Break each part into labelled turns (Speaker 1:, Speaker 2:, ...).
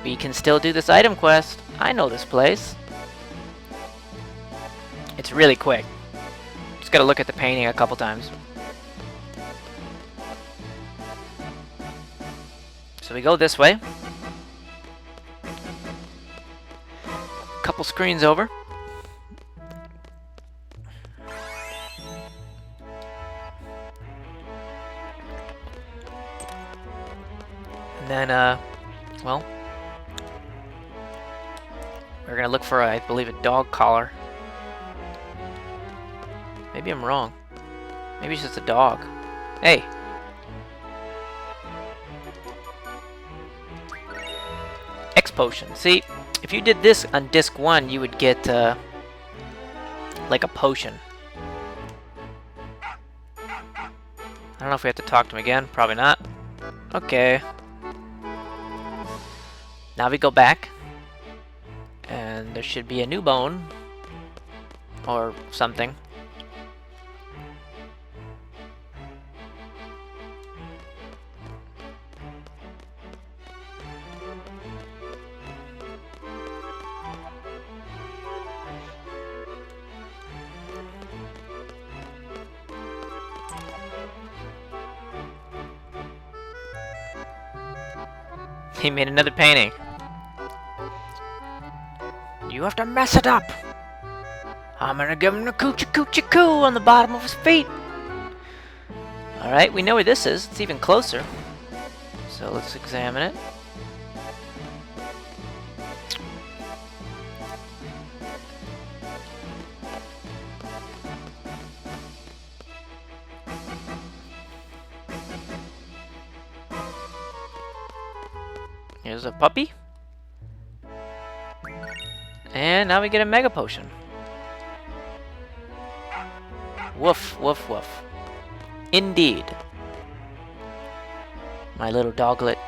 Speaker 1: we can still do this item quest. I know this place. It's really quick. Just gotta look at the painting a couple times. So we go this way. Couple screens over. And then, well, we're gonna look for, I believe, a dog collar. Maybe I'm wrong. Maybe it's just a dog. Hey! X potion. See, if you did this on disc 1, you would get, like a potion. I don't know if we have to talk to him again. Probably not. Okay. Now we go back. And there should be a new bone. Or something. He made another painting. You have to mess it up. I'm gonna give him a coochie coochie coo on the bottom of his feet. Alright, we know where this is. It's even closer. So let's examine it. Here's a puppy. And now we get a mega potion. Woof, woof, woof. Indeed. My little doglet.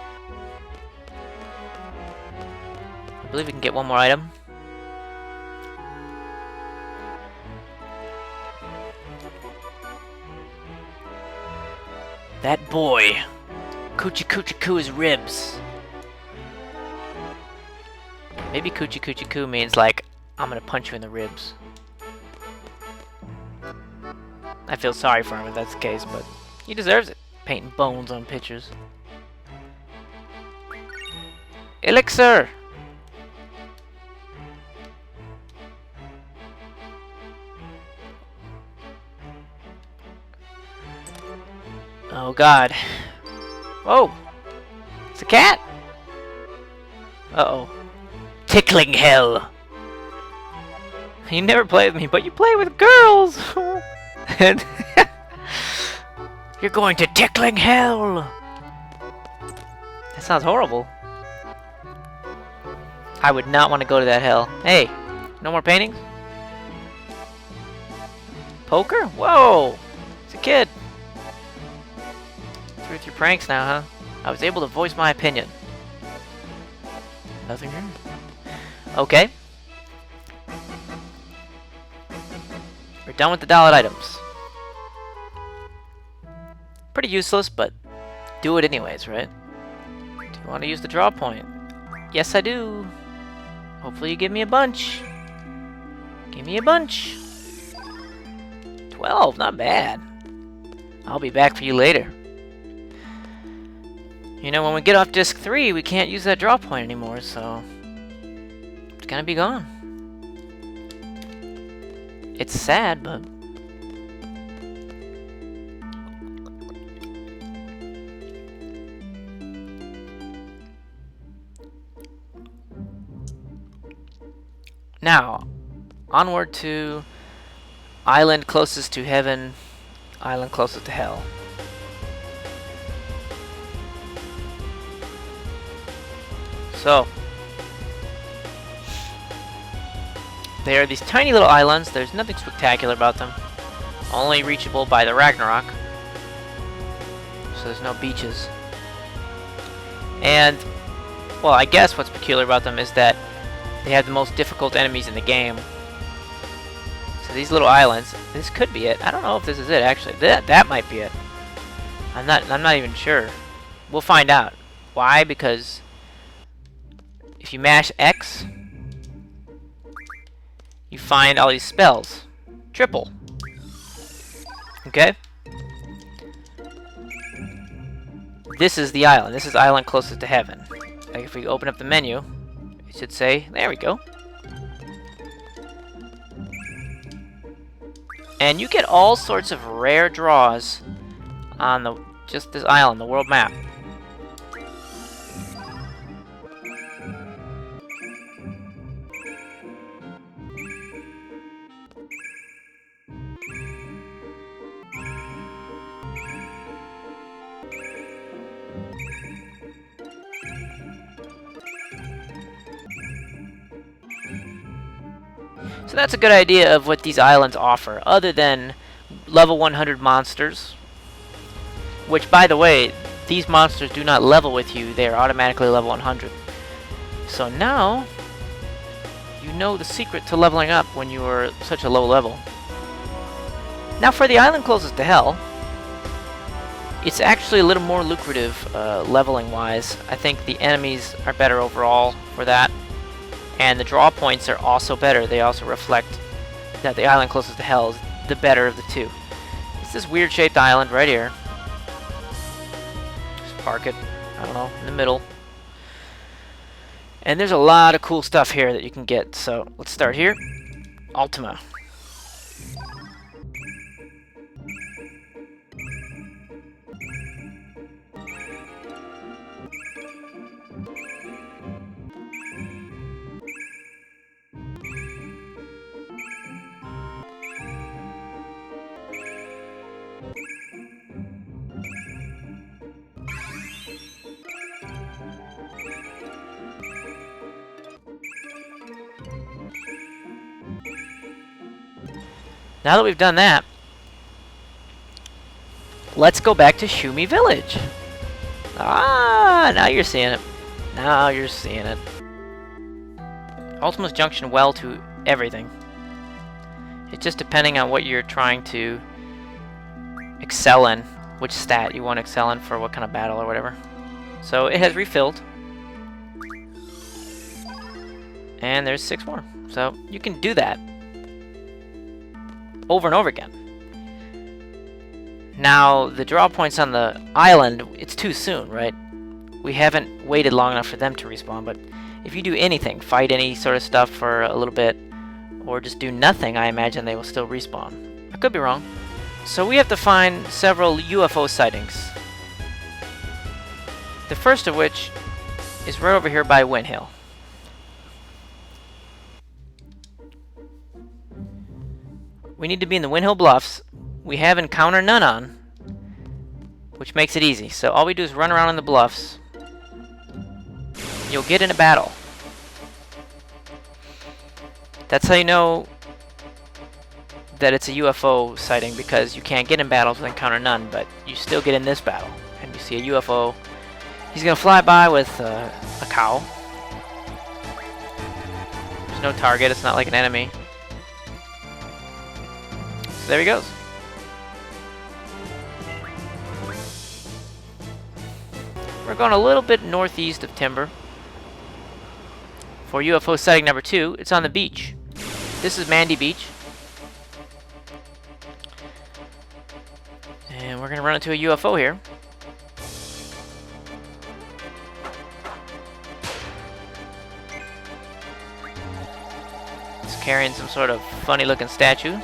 Speaker 1: I believe we can get one more item. That boy. Coochie coochie coo his ribs. Maybe coochie coochie coo means like, I'm gonna punch you in the ribs. I feel sorry for him if that's the case, but he deserves it. Painting bones on pictures. Elixir! Oh god. Whoa! It's a cat! Uh-oh. Tickling hell! You never play with me, but you play with girls! And you're going to tickling hell! That sounds horrible. I would not want to go to that hell. Hey, no more paintings? Poker? Whoa! It's a kid. Through with your pranks now, huh? I was able to voice my opinion. Nothing here? Okay. We're done with the dollar items. Pretty useless, but do it anyways, right? Do you want to use the draw point? Yes, I do. Hopefully you give me a bunch. Give me a bunch. 12, not bad. I'll be back for you later. You know, when we get off disc 3, we can't use that draw point anymore, so it's gonna be gone. It's sad, but now, onward to island closest to heaven, island closest to hell. So, they are these tiny little islands. There's nothing spectacular about them. Only reachable by the Ragnarok. So there's no beaches. And, well, I guess what's peculiar about them is that they have the most difficult enemies in the game. So these little islands, this could be it. I don't know if this is it, actually. That might be it. I'm not even sure. We'll find out. Why? Because if you mash X, you find all these spells. Triple. Okay? This is the island. This is island closest to heaven. Like if we open up the menu, it should say, there we go. And you get all sorts of rare draws on just this island, the world map. So that's a good idea of what these islands offer, other than level 100 monsters. Which, by the way, these monsters do not level with you, they are automatically level 100. So now, you know the secret to leveling up when you are such a low level. Now for the island closest to hell, it's actually a little more lucrative leveling wise. I think the enemies are better overall for that. And the draw points are also better. They also reflect that the island closest to hell is the better of the two. It's this weird shaped island right here. Just park it, I don't know, in the middle. And there's a lot of cool stuff here that you can get. So let's start here. Ultima. Now that we've done that, let's go back to Shumi Village. Ah, now you're seeing it. Now you're seeing it. Ultima's Junction well to everything. It's just depending on what you're trying to excel in, which stat you want to excel in for what kind of battle or whatever. So it has refilled. And there's 6 more. So you can do that over and over again. Now, the draw points on the island, it's too soon, right? We haven't waited long enough for them to respawn, but if you do anything, fight any sort of stuff for a little bit, or just do nothing, I imagine they will still respawn. I could be wrong. So we have to find several UFO sightings. The first of which is right over here by Wind Hill. We need to be in the Wind Hill Bluffs. We have Encounter None on, which makes it easy. So all we do is run around in the bluffs. You'll get in a battle. That's how you know that it's a UFO sighting, because you can't get in battles with Encounter None, but you still get in this battle. And you see a UFO. He's going to fly by with a cow. There's no target. It's not like an enemy. There he goes. We're going a little bit northeast of Timber for UFO sighting number 2. It's on the beach. This is Mandy Beach. And we're going to run into a UFO here. It's carrying some sort of funny looking statue.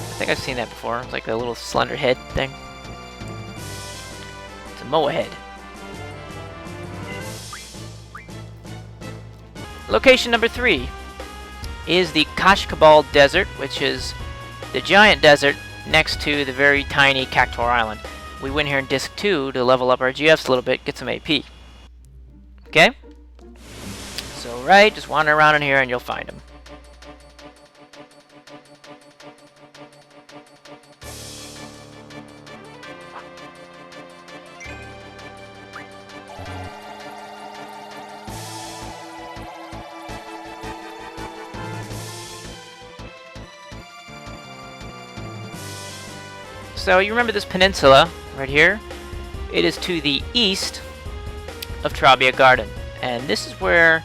Speaker 1: I think I've seen that before. It's like a little slender head thing. It's a moa head. Location number 3 is the Kashkabal Desert, which is the giant desert next to the very tiny Cactuar Island. We went here in Disc 2 to level up our GFs a little bit, get some AP. Okay? So, right, just wander around in here and you'll find them. So you remember this peninsula right here? It is to the east of Trabia Garden. And this is where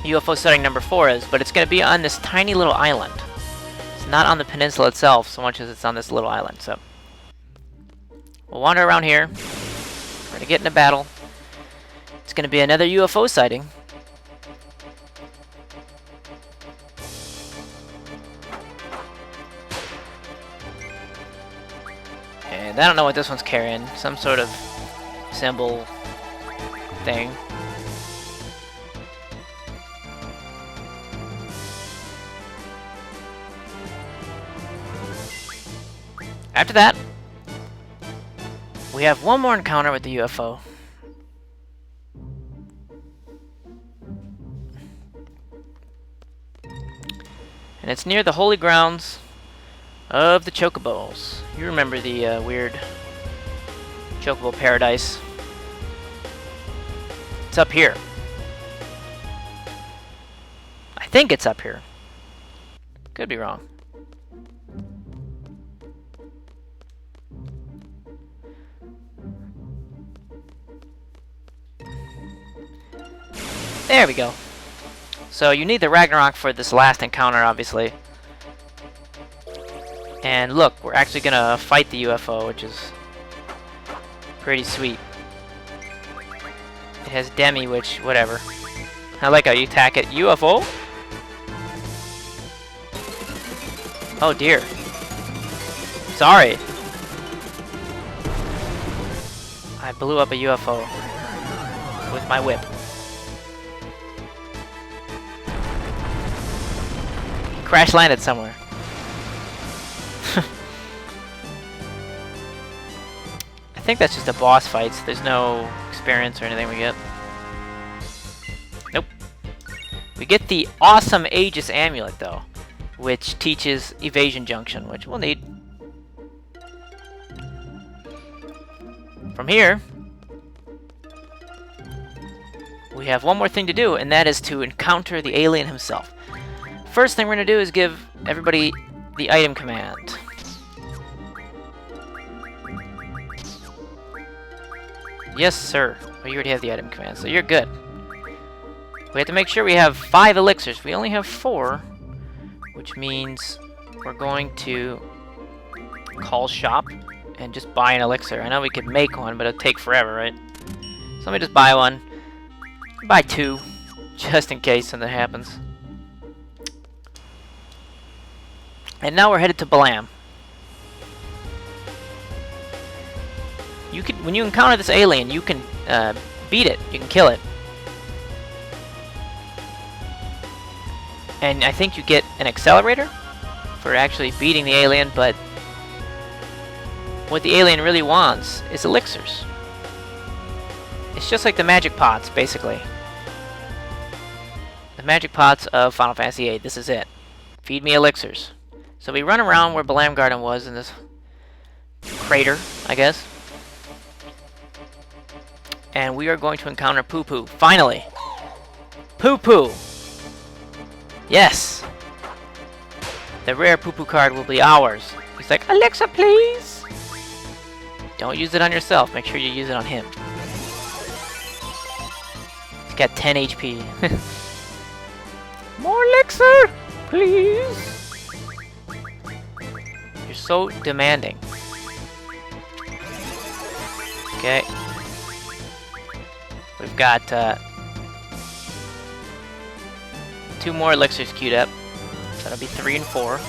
Speaker 1: UFO sighting number 4 is, but it's going to be on this tiny little island. It's not on the peninsula itself so much as it's on this little island. So we'll wander around here. We're going to get in a battle. It's going to be another UFO sighting. And I don't know what this one's carrying. Some sort of symbol thing. After that, we have one more encounter with the UFO. And it's near the holy grounds of the Chocobos. You remember the weird Chocobo paradise. It's up here. I think it's up here. Could be wrong. There we go. So you need the Ragnarok for this last encounter, obviously. And look, we're actually gonna fight the UFO, which is pretty sweet. It has Demi, which, whatever. I like how you attack it. UFO? Oh dear. Sorry. I blew up a UFO with my whip. Crash landed somewhere. I think that's just the boss fights. There's no experience or anything we get. Nope. We get the awesome Aegis Amulet, though, which teaches Evasion Junction, which we'll need. From here, we have one more thing to do, and that is to encounter the alien himself. First thing we're going to do is give everybody the item command. Yes, sir. Well, you already have the item command, so you're good. We have to make sure we have 5 elixirs. We only have 4, which means we're going to call shop and just buy an elixir. I know we could make one, but it'll take forever, right? So let me just buy one. Buy 2, just in case something happens. And now we're headed to Balam. You can, when you encounter this alien, you can beat it. You can kill it. And I think you get an accelerator for actually beating the alien, but what the alien really wants is elixirs. It's just like the magic pots, basically. The magic pots of Final Fantasy VIII. This is it. Feed me elixirs. So we run around where Balam Garden was in this crater, I guess. And we are going to encounter Poo Poo. Finally! Poo Poo! Yes! The rare Poo Poo card will be ours. He's like, Alexa, please! Don't use it on yourself. Make sure you use it on him. He's got 10 HP. More elixir! Please! You're so demanding. Okay. We've got 2 more elixirs queued up. So that'll be 3 and 4.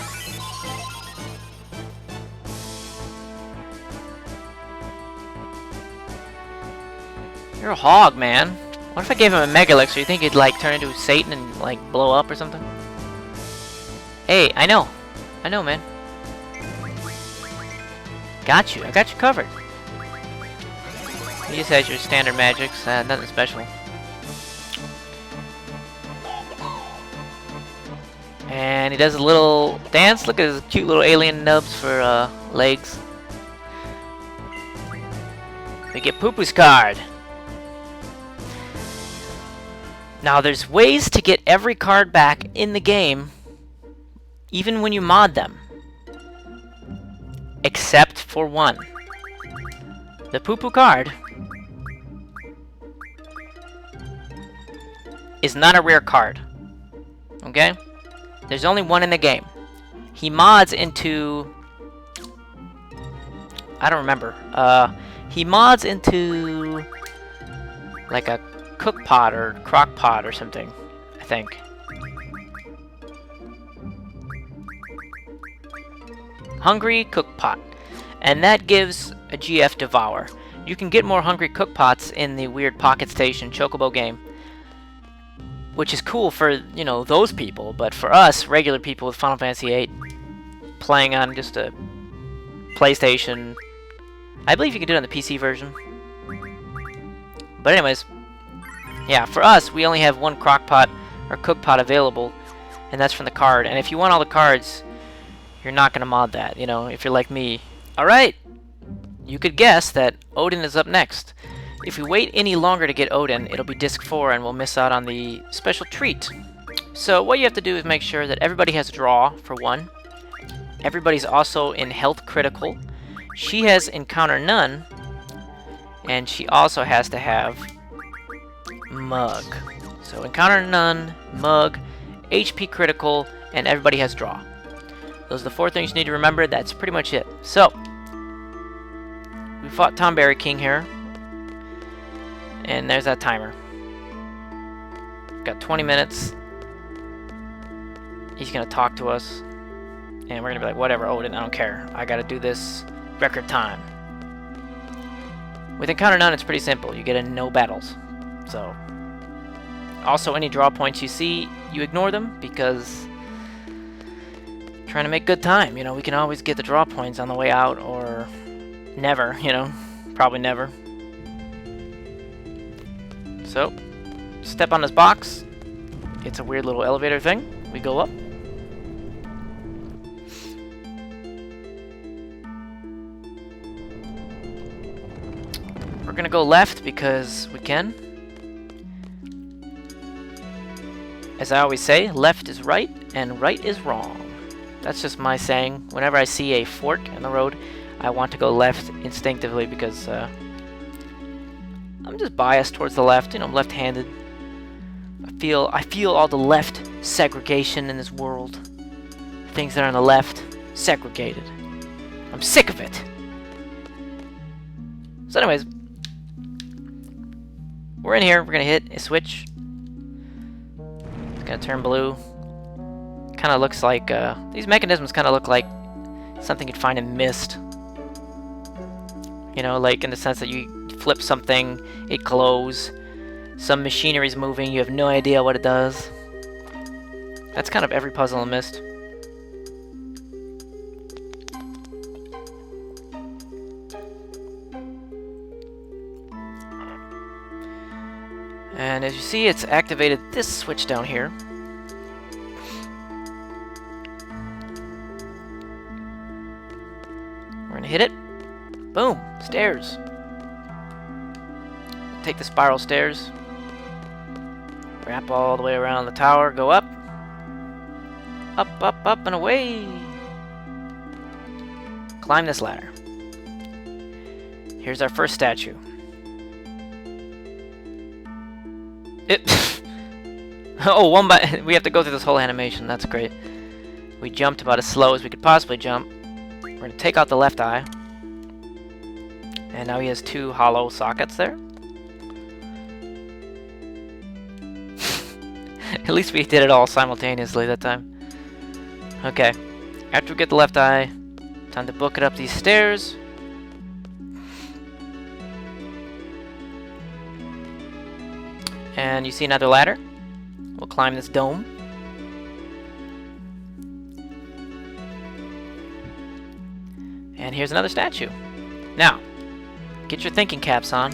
Speaker 1: You're a hog, man. What if I gave him a mega elixir? You think he'd like turn into Satan and like blow up or something? Hey, I know, man. Got you. I got you covered. He just has your standard magics, nothing special. And he does a little dance. Look at his cute little alien nubs for legs. We get Poo Poo's card. Now there's ways to get every card back in the game, even when you mod them. Except for one. The Poo Poo card is not a rare card. Okay? There's only one in the game. He mods into... I don't remember. He mods into... like a cook pot or crock pot or something, I think. Hungry cook pot. And that gives a GF Devour. You can get more hungry cook pots in the weird Pocket Station Chocobo game, which is cool for, you know, those people, but for us, regular people with Final Fantasy VIII, playing on just a PlayStation, I believe you can do it on the PC version. But anyways, yeah, for us, we only have one crock pot or cook pot available, and that's from the card. And if you want all the cards, you're not going to mod that, you know, if you're like me. Alright, you could guess that Odin is up next. If we wait any longer to get Odin, it'll be Disc 4 and we'll miss out on the special treat. So what you have to do is make sure that everybody has a draw, for one. Everybody's also in Health Critical. She has Encounter None, and she also has to have Mug. So Encounter None, Mug, HP Critical, and everybody has Draw. Those are the 4 things you need to remember. That's pretty much it. So, we fought Tomberry King here. And there's that timer. Got 20 minutes. He's going to talk to us. And we're going to be like, whatever, Odin, I don't care. I got to do this record time. With Encounter None, it's pretty simple. You get in no battles. So, also any draw points you see, you ignore them because trying to make good time. You know, we can always get the draw points on the way out or never, you know. Probably never. So, step on this box. It's a weird little elevator thing. We go up. We're gonna go left because we can. As I always say, left is right and right is wrong. That's just my saying. Whenever I see a fork in the road, I want to go left instinctively because I'm just biased towards the left. You know, I'm left-handed. I feel all the left segregation in this world. Things that are on the left, segregated. I'm sick of it. So anyways, we're in here. We're gonna hit a switch. It's gonna turn blue. Kind of looks like these mechanisms kind of look like something you'd find in Myst. You know, like in the sense that you flip something, it glows. Some machinery's moving, you have no idea what it does. That's kind of every puzzle in Myst. And as you see, it's activated this switch down here. We're gonna hit it. Boom! Stairs. Take the spiral stairs. Wrap all the way around the tower. Go up. Up, up, up, and away. Climb this ladder. Here's our first statue. Oh, we have to go through this whole animation. That's great. We jumped about as slow as we could possibly jump. We're going to take out the left eye. And now he has 2 hollow sockets there. At least we did it all simultaneously that time. Okay. After we get the left eye, time to book it up these stairs. And you see another ladder. We'll climb this dome. And here's another statue. Now, get your thinking caps on.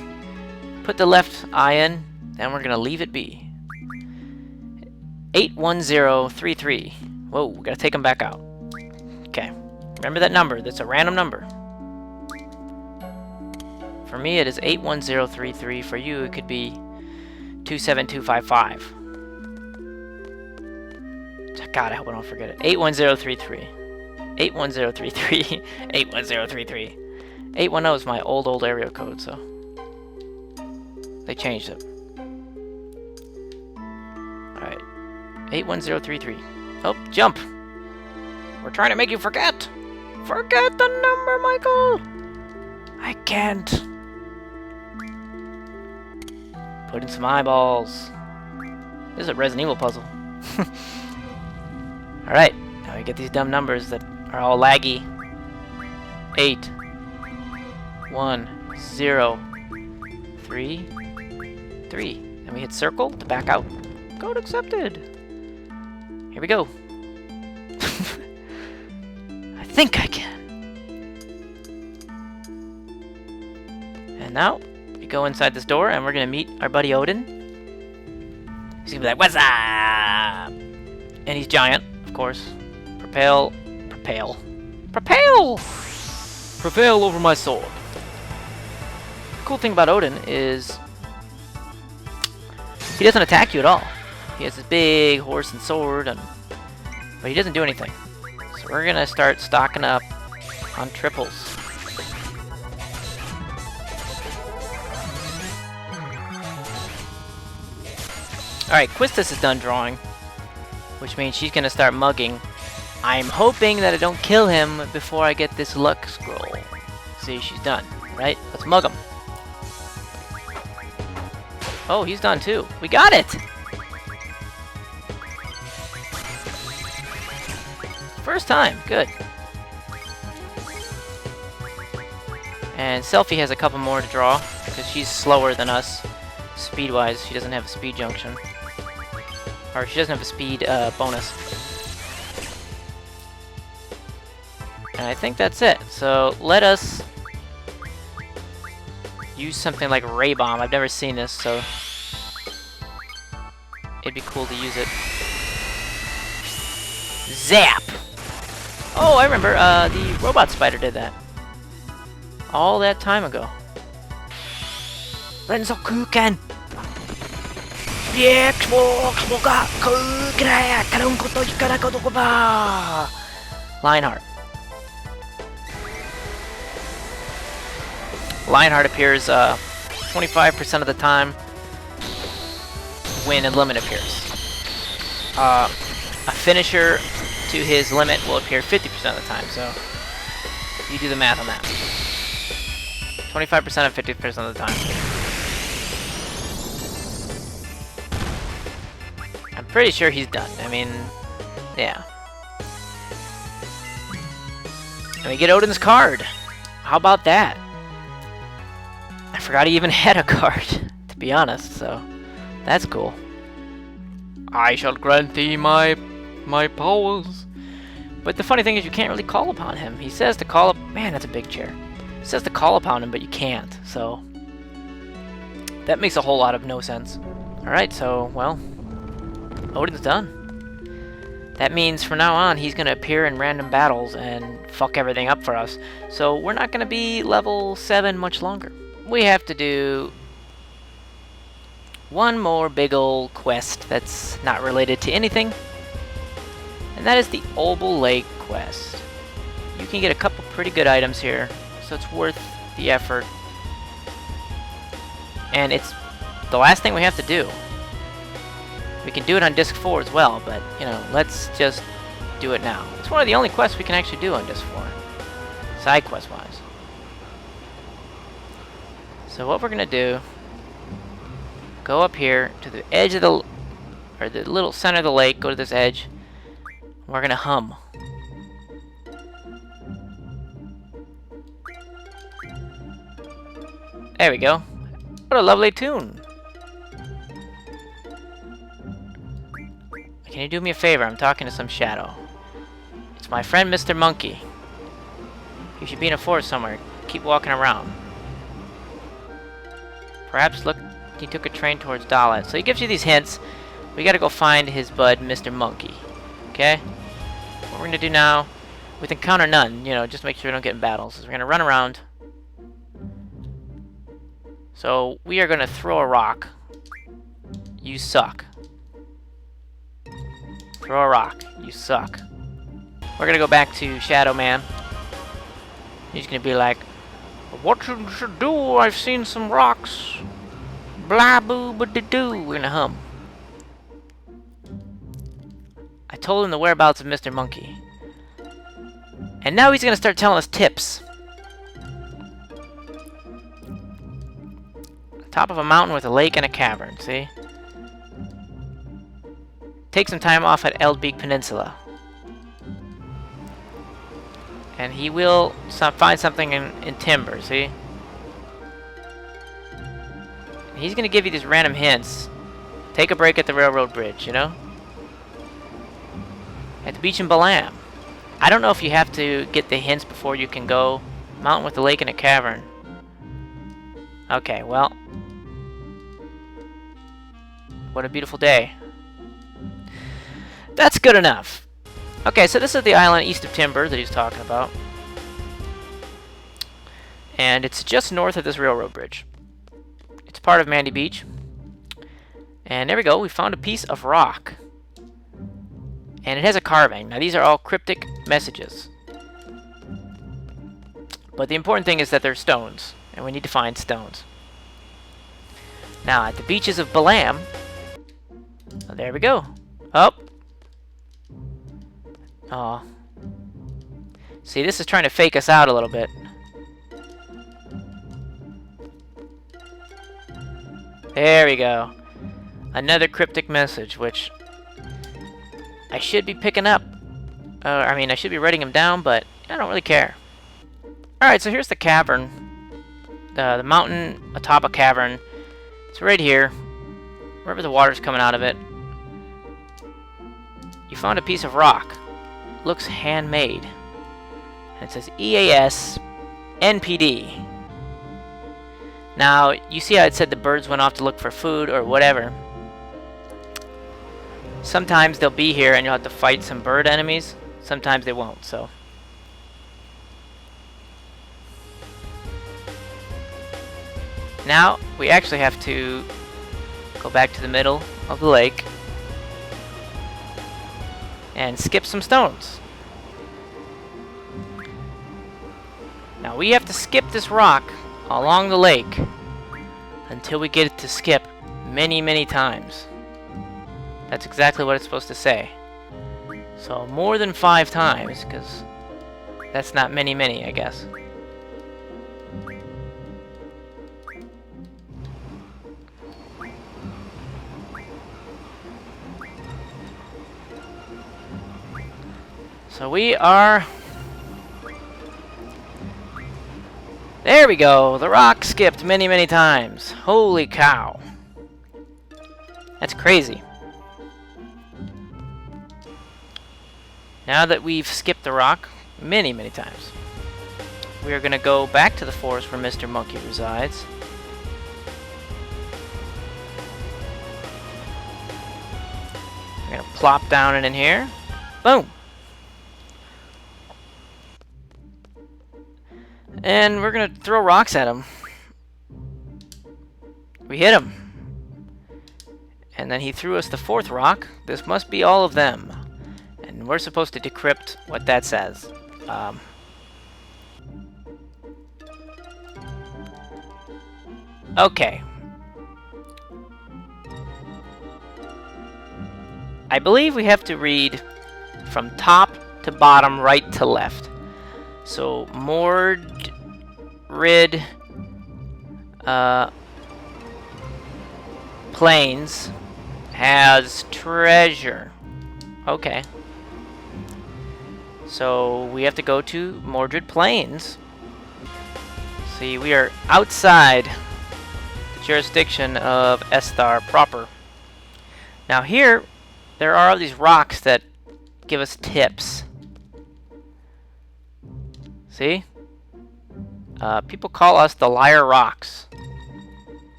Speaker 1: Put the left eye in, then we're gonna leave it be. 81033. Whoa, we gotta take them back out. Okay. Remember that number. That's a random number. For me, it is 81033. For you, it could be 27255. God, I hope I don't forget it. 81033. 81033. 81033. 810 is my old area code, so they changed it. 81033. Oh, jump! We're trying to make you forget! Forget the number, Michael! I can't. Put in some eyeballs. This is a Resident Evil puzzle. Alright, now we get these dumb numbers that are all laggy. 8, 1, 0, 3, 3. And we hit circle to back out. Code accepted. Here we go. I think I can. And now, we go inside this door and we're gonna meet our buddy Odin. He's gonna be like, "What's up?" And he's giant, of course. Propel over my sword. The cool thing about Odin is he doesn't attack you at all. He has this big horse and sword, but he doesn't do anything. So we're gonna start stocking up on triples. Alright, Quistis is done drawing, which means she's gonna start mugging. I'm hoping that I don't kill him before I get this luck scroll. See, she's done, right? Let's mug him. Oh, he's done too. We got it! First time, good. And Selfie has a couple more to draw, because she's slower than us, speed-wise. She doesn't have a speed junction. Or she doesn't have a speed bonus. And I think that's it. So let us use something like Ray Bomb. I've never seen this, so it'd be cool to use it. Zap! Oh, I remember, the robot spider did that. All that time ago. Renzokuken! Lionheart. Lionheart appears 25% of the time when a limit appears. A finisher to his limit will appear 50% of the time, so you do the math on that. 25% of 50% of the time. I'm pretty sure he's done. I mean, yeah. And we get Odin's card. How about that? I forgot he even had a card, to be honest, so that's cool. I shall grant thee my powers. But the funny thing is you can't really call upon him. He says to call up... Man, that's a big chair. He says to call upon him, but you can't, so... That makes a whole lot of no sense. Alright, so, well... Odin's done. That means from now on he's going to appear in random battles and fuck everything up for us. So we're not going to be level 7 much longer. We have to do one more big ol' quest that's not related to anything. And that is the Obel Lake quest. You can get a couple pretty good items here, so it's worth the effort. And it's the last thing we have to do. We can do it on Disc 4 as well, but, you know, let's just do it now. It's one of the only quests we can actually do on Disc 4. Side quest-wise. So what we're going to do, go up here to the edge of the, or the little center of the lake, go to this edge. We're going to hum. There we go. What a lovely tune. Can you do me a favor? I'm talking to some shadow. It's my friend Mr. Monkey. He should be in a forest somewhere. Keep walking around. Perhaps look, he took a train towards Dalat. So he gives you these hints. We gotta go find his bud, Mr. Monkey. Okay? What we're gonna do now, with encounter none, you know, just make sure we don't get in battles, is we're gonna run around. So we are gonna throw a rock. You suck. Throw a rock. You suck. We're gonna go back to Shadow Man. He's gonna be like, what you should do, I've seen some rocks. Blah boo ba da doo. We're gonna hum. told him the whereabouts of Mr. Monkey. And now he's gonna start telling us tips. Top of a mountain with a lake and a cavern, see? Take some time off at Eldbeek Peninsula. And he will find something in timber, see? He's gonna give you these random hints. Take a break at the railroad bridge, you know? At the beach in Balam. I don't know if you have to get the hints before you can go. Mountain with a lake and a cavern. Okay, well. What a beautiful day. That's good enough. Okay, so this is the island east of Timber that he's talking about. And it's just north of this railroad bridge. It's part of Mandy Beach. And there we go, we found a piece of rock. And it has a carving. Now these are all cryptic messages. But the important thing is that they're stones. And we need to find stones. Now at the beaches of Balam. Oh, there we go. Up. Oh. See, this is trying to fake us out a little bit. There we go. Another cryptic message, which I should be picking up. I mean, I should be writing them down, but I don't really care. Alright, so here's the cavern. The mountain atop a cavern. It's right here. Wherever the water's coming out of it. You found a piece of rock. Looks handmade. And it says EAS NPD. Now, you see how it said the birds went off to look for food or whatever. Sometimes they'll be here and you'll have to fight some bird enemies. Sometimes they won't, so. Now, we actually have to go back to the middle of the lake and skip some stones. Now, we have to skip this rock along the lake until we get it to skip many, many times. That's exactly what it's supposed to say. So more than 5 times, because that's not many, I guess. So we are... There we go! The rock skipped many, many times. Holy cow. That's crazy. Now that we've skipped the rock many, many times, we are going to go back to the forest where Mr. Monkey resides. We're going to plop down in here. Boom! And we're going to throw rocks at him. We hit him. And then he threw us the 4th rock. This must be all of them. And we're supposed to decrypt what that says. Okay. I believe we have to read from top to bottom, right to left. So, Mordred Plains has treasure. Okay. So, we have to go to Mordred Plains. See, we are outside the jurisdiction of Esthar proper. Now here, there are all these rocks that give us tips. See? People call us the Liar Rocks.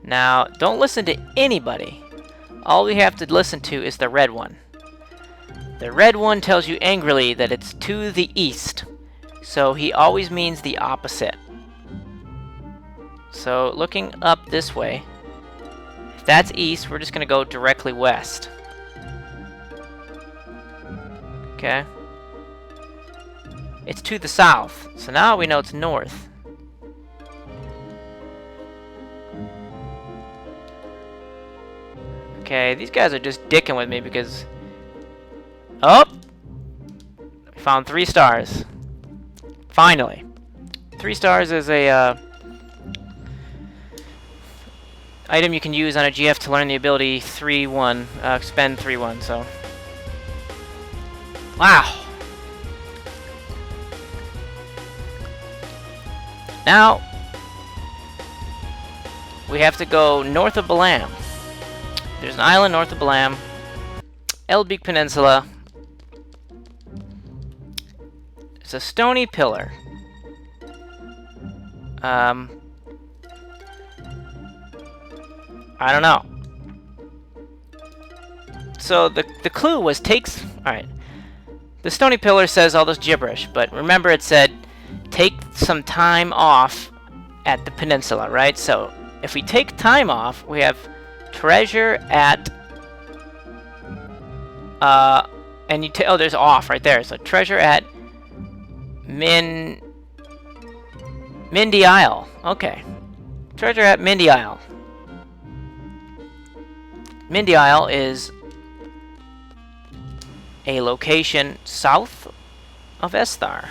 Speaker 1: Now, don't listen to anybody. All we have to listen to is the red one. The red one tells you angrily that it's to the east. So he always means the opposite. So looking up this way, if that's east, we're just going to go directly west. Okay. It's to the south. So now we know it's north. Okay, Okay, these guys are just dicking with me because... Oh! We found 3 stars. Finally. 3 stars is a item you can use on a GF to learn the ability 3-1, spend 3-1, so... Wow! Now, we have to go north of Balam. There's an island north of Balam. Eldbeak Peninsula. It's a stony pillar. I don't know. So the clue was alright. The stony pillar says all this gibberish, but remember it said take some time off at the peninsula, right? So if we take time off, we have treasure at and oh, there's off right there. So treasure at Mindy Isle. Okay. Treasure at Mindy Isle. Mindy Isle is a location south of Esthar.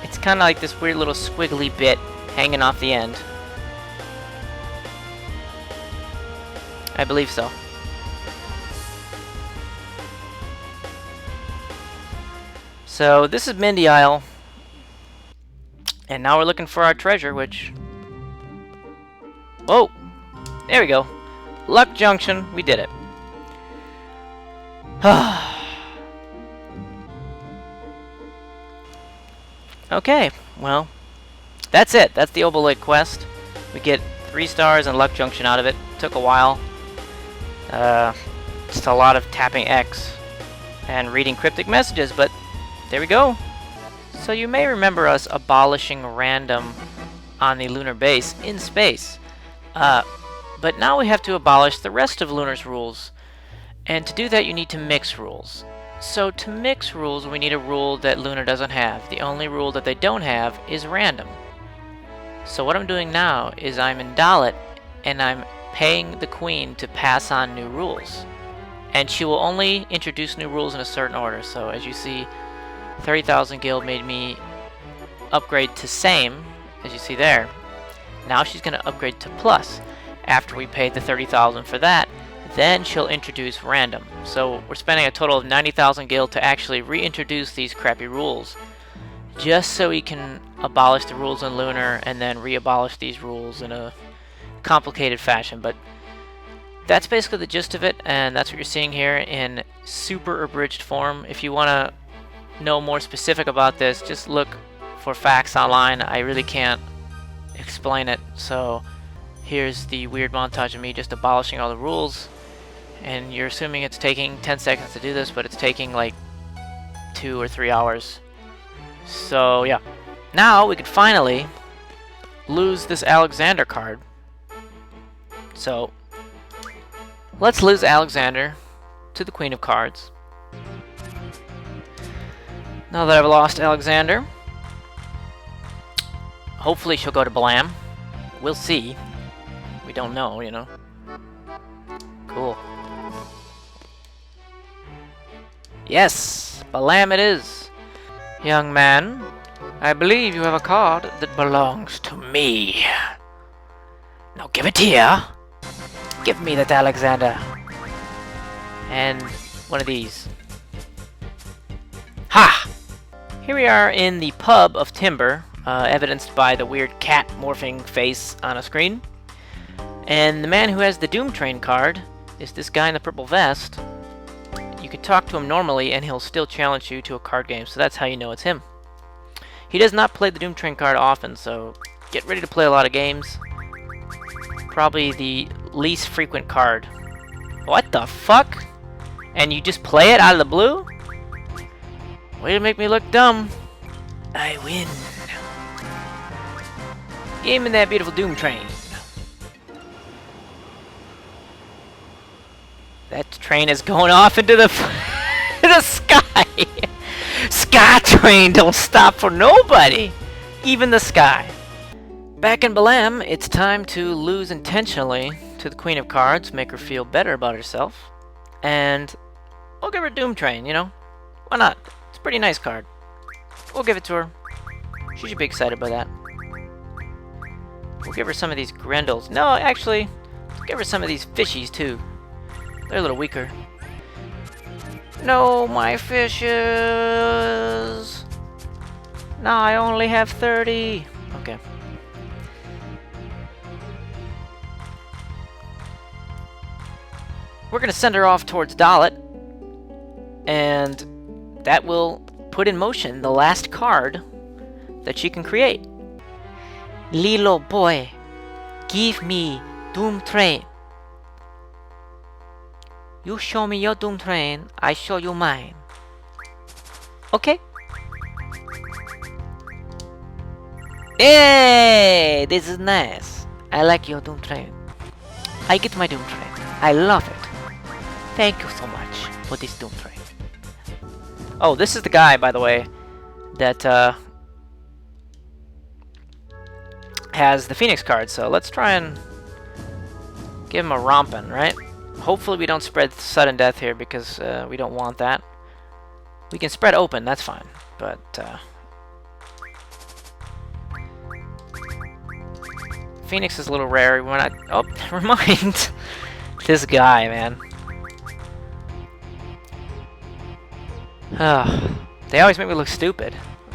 Speaker 1: It's kind of like this weird little squiggly bit hanging off the end. I believe so. So this is Mindy Isle. And now we're looking for our treasure, which... Whoa! There we go. Luck Junction. We did it. Okay, well, that's it. That's the Opal Lake quest. We get 3 stars and Luck Junction out of it. Took a while. Just a lot of tapping X and reading cryptic messages, but there we go. So you may remember us abolishing random on the lunar base in space. But now we have to abolish the rest of Lunar's rules. And to do that, you need to mix rules. So to mix rules, we need a rule that Lunar doesn't have. The only rule that they don't have is random. So what I'm doing now is I'm in Dalit, and I'm paying the Queen to pass on new rules. And she will only introduce new rules in a certain order. So as you see, 30,000 Guild made me upgrade to same, as you see there. Now she's going to upgrade to plus. After we paid the 30,000 for that, then she'll introduce random. So we're spending a total of 90,000 Guild to actually reintroduce these crappy rules, just so we can abolish the rules in Lunar and then re-abolish these rules in a complicated fashion. But that's basically the gist of it, and that's what you're seeing here in super abridged form. If you want to know more specific about this, just look for facts online. I really can't explain it. So here's the weird montage of me just abolishing all the rules, and you're assuming it's taking 10 seconds to do this, but it's taking like 2 or 3 hours. So yeah, now we could finally lose this Alexander card. So let's lose Alexander to the Queen of Cards. Now that I've lost Alexander, hopefully she'll go to Balam. We'll see. We don't know, you know. Cool. Yes, Balam it is. Young man, I believe you have a card that belongs to me. Now give it here. Give me that Alexander. And one of these. Ha! Here we are in the pub of Timber, evidenced by the weird cat morphing face on a screen. And the man who has the Doom Train card is this guy in the purple vest. You can talk to him normally and he'll still challenge you to a card game, so that's how you know it's him. He does not play the Doom Train card often, so get ready to play a lot of games. Probably the least frequent card. What the fuck? And you just play it out of the blue? Way to make me look dumb. I win. Game in that beautiful Doom Train. That train is going off into the the sky. Sky train don't stop for nobody, even the sky. Back in Balam, it's time to lose intentionally to the Queen of Cards, make her feel better about herself. And we'll give her Doom Train, you know? Why not? It's a pretty nice card. We'll give it to her. She should be excited by that. We'll give her some of these Grendels. No, actually, let's give her some of these fishies, too. They're a little weaker. No, my fishes! Now I only have 30. Okay. We're gonna send her off towards Dalit, and that will put in motion the last card that she can create. Lilo boy, give me Doom Train. You show me your Doom Train, I show you mine. Okay. Hey, this is nice. I like your Doom Train. I get my Doom Train. I love it. Thank you so much for this Doom Train. Oh, this is the guy, by the way, that has the Phoenix card. So let's try and give him a rompin', right? Hopefully we don't spread sudden death here because we don't want that. We can spread open, that's fine. But Phoenix is a little rare. We're not. Oh, never mind. This guy, man. They always make me look stupid.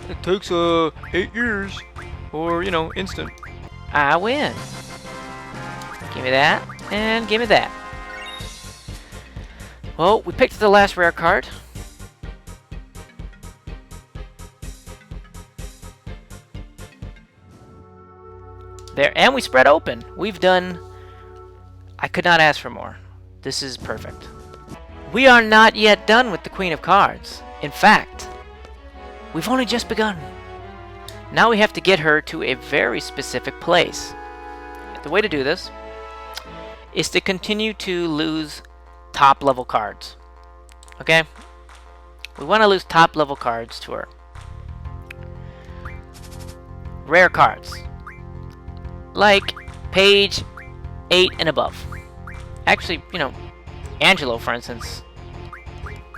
Speaker 1: It takes 8 years, or you know, instant. I win. Give me that, and give me that. Well, we picked the last rare card. There, and we spread open. We've done... I could not ask for more. This is perfect. We are not yet done with the Queen of Cards. In fact, we've only just begun. Now we have to get her to a very specific place. The way to do this is to continue to lose top level cards. Okay? We want to lose top level cards to her. Rare cards. Like page 8 and above. Actually, you know, Angelo, for instance.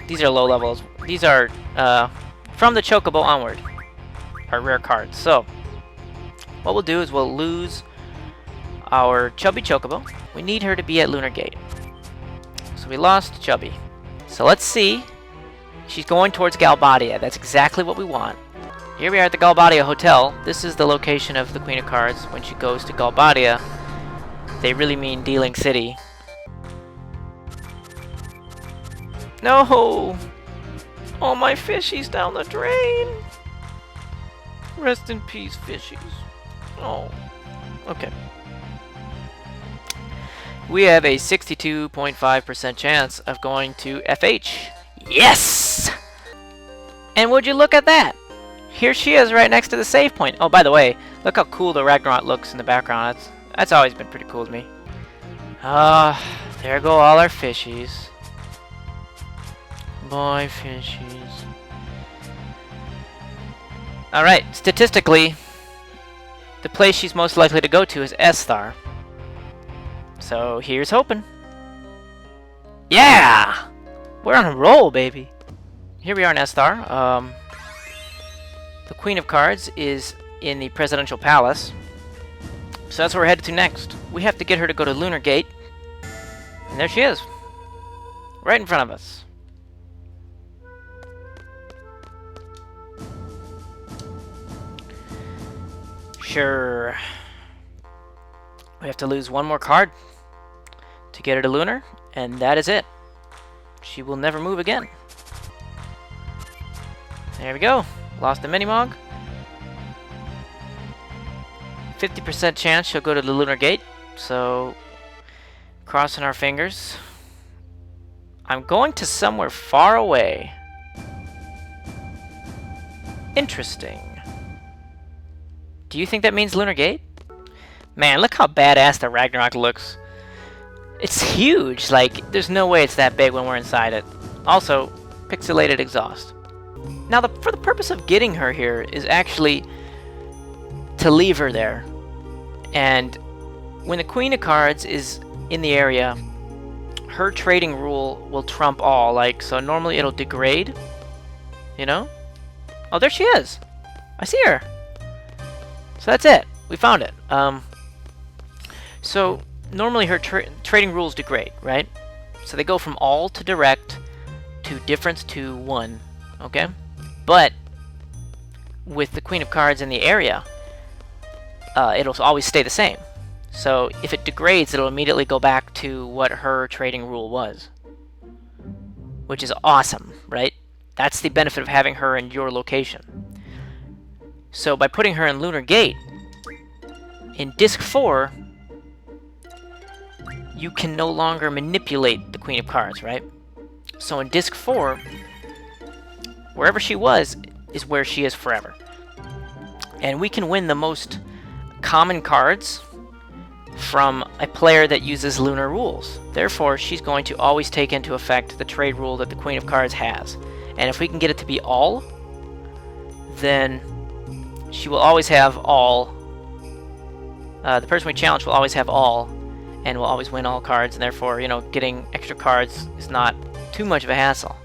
Speaker 1: These are low levels. These are from the Chocobo onward. Are rare cards. So, what we'll do is we'll lose our Chubby Chocobo. We need her to be at Lunar Gate. So we lost Chubby. So let's see. She's going towards Galbadia. That's exactly what we want. Here we are at the Galbadia Hotel. This is the location of the Queen of Cards. When she goes to Galbadia, they really mean Dealing City. No! All my fishies down the drain! Rest in peace, fishies. Oh. Okay. We have a 62.5% chance of going to FH. Yes! And would you look at that? Here she is right next to the save point. Oh, by the way, look how cool the Ragnarok looks in the background. That's always been pretty cool to me. There go all our fishies. Boy, fishies. Alright, statistically, the place she's most likely to go to is S-Star. So, here's hoping. Yeah! We're on a roll, baby. Here we are in S-Star. The Queen of Cards is in the Presidential Palace. So that's where we're headed to next. We have to get her to go to Lunar Gate. And there she is. Right in front of us. Sure. We have to lose one more card to get her to Lunar, and that is it. She will never move again. There we go. Lost the Minimog. 50% chance she'll go to the Lunar Gate, so crossing our fingers. I'm going to somewhere far away. Interesting. Do you think that means Lunar Gate? Man, look how badass the Ragnarok looks. It's huge. Like, there's no way it's that big when we're inside it. Also, pixelated exhaust. Now, for the purpose of getting her here is actually to leave her there. And when the Queen of Cards is in the area, her trading rule will trump all. Like, so normally it'll degrade, you know? Oh, there she is. I see her. So that's it. We found it. So normally her trading rules degrade, right? So they go from all to direct to difference to 1, okay? But with the Queen of Cards in the area, it'll always stay the same. So if it degrades, it'll immediately go back to what her trading rule was, which is awesome, right? That's the benefit of having her in your location. So by putting her in Lunar Gate, in Disc 4, you can no longer manipulate the Queen of Cards, right? So in Disc 4, wherever she was is where she is forever. And we can win the most common cards from a player that uses Lunar rules. Therefore, she's going to always take into effect the trade rule that the Queen of Cards has. And if we can get it to be all, then she will always have all. The person we challenge will always have all, and will always win all cards, and therefore, you know, getting extra cards is not too much of a hassle.